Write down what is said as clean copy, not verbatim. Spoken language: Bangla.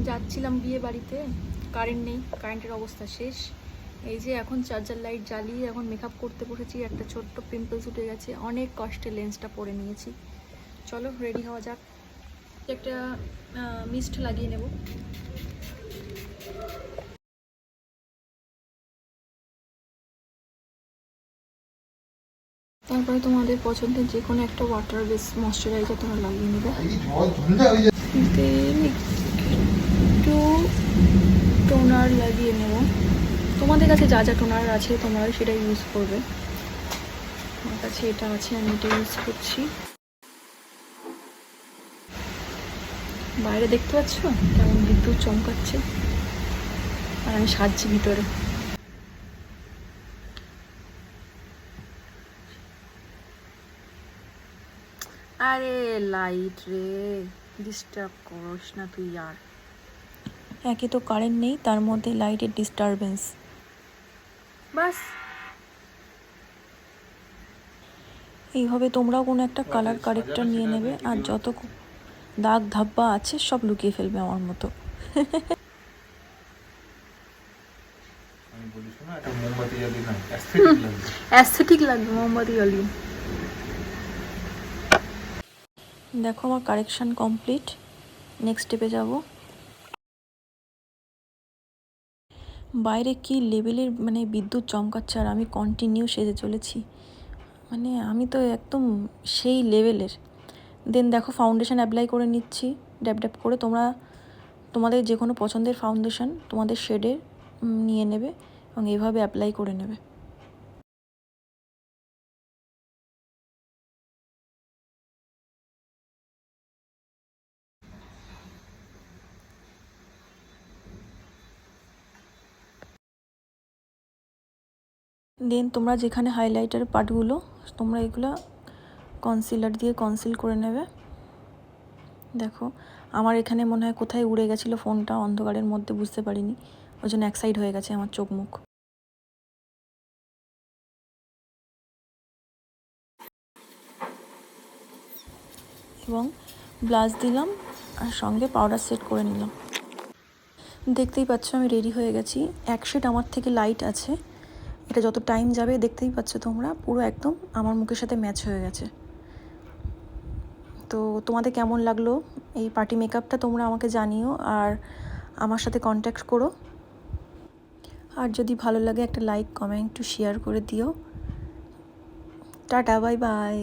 যাচ্ছিলাম বিয়ে বাড়িতে, কারেন্ট নেই, কারেন্টের অবস্থা শেষ। এই যে এখন চার্জার লাইট জ্বালিয়ে এখন মেকআপ করতে বসেছি। একটা ছোট্ট পিম্পলস উঠে গেছে, অনেক কষ্টে লেন্সটা পরে নিয়েছি। চলো রেডি হওয়া যাক। একটা মিস্ট লাগিয়ে নেব। তারপরে তোমাদের পছন্দের যে কোনো একটা ওয়াটার বেস ময়শ্চারাইজার তোমরা লাগিয়ে নেবে। দেন একটু টোনার লাগিয়ে নেব। তোমাদের কাছে যা যা টোনার আছে তোমরা সেটা ইউজ করবে। আমার কাছে এটা আছে, আমি এটা ইউজ করছি। বাইরে দেখতে পাচ্ছ কেমন বিদ্যুৎ চমকাচ্ছে, আর আমি সাজছি ভিতরে। আরে লাইট রে, ডিস্টার্ব করিস না তুই আর। একে তো কারেন্ট নেই, তার মধ্যে লাইটের ডিস্টারবেন্স। বাস এইভাবে তোমরাও কোনো একটা কালার কারেক্টার নিয়ে নেবে, আর যত দাগ ধাব্বা আছে সব লুকিয়ে ফেলবে আমার মতো। অ্যাস্থেটিক লাগবে মোমবাতি জ্বালিয়ে। দেখো আমার কারেকশন কমপ্লিট, নেক্সট স্টেপে যাব। বাইরে কি লেভেলের মানে বিদ্যুৎ চমকাচ্ছে, আর আমি কন্টিনিউ সেজে চলেছি, মানে আমি তো একদম সেই লেভেলের। দেন দেখো ফাউন্ডেশন অ্যাপ্লাই করে নিচ্ছি ড্যাব ড্যাব করে। তোমাদের যে কোনো পছন্দের ফাউন্ডেশন তোমাদের শেডে নিয়ে নেবে এবং এইভাবে অ্যাপ্লাই করে নেবে। দেন তোমরা যেখানে হাইলাইটার পার্টগুলো তোমরা এগুলো কনসিলার দিয়ে কনসিল করে নেবে। দেখো আমার এখানে মনে হয় কোথায় উড়ে গেছিলো ফোনটা, অন্ধকারের মধ্যে বুঝতে পারিনি, ওই জন্য এক সাইড হয়ে গেছে আমার চোখ মুখ। এবং ব্লাশ দিলাম আর সঙ্গে পাউডার সেট করে নিলাম। দেখতেই পাচ্ছ আমি রেডি হয়ে গেছি। এক শেড আমার থেকে লাইট আছে, এটা যত টাইম যাবে দেখতেই পাচ্ছ তোমরা পুরো একদম আমার মুখের সাথে ম্যাচ হয়ে গেছে। তো তোমাদের কেমন লাগলো এই পার্টি মেকআপটা তোমরা আমাকে জানিও, আর আমার সাথে কন্ট্যাক্ট করো। আর যদি ভালো লাগে একটা লাইক কমেন্ট শেয়ার করে দিও। Tata, bye bye.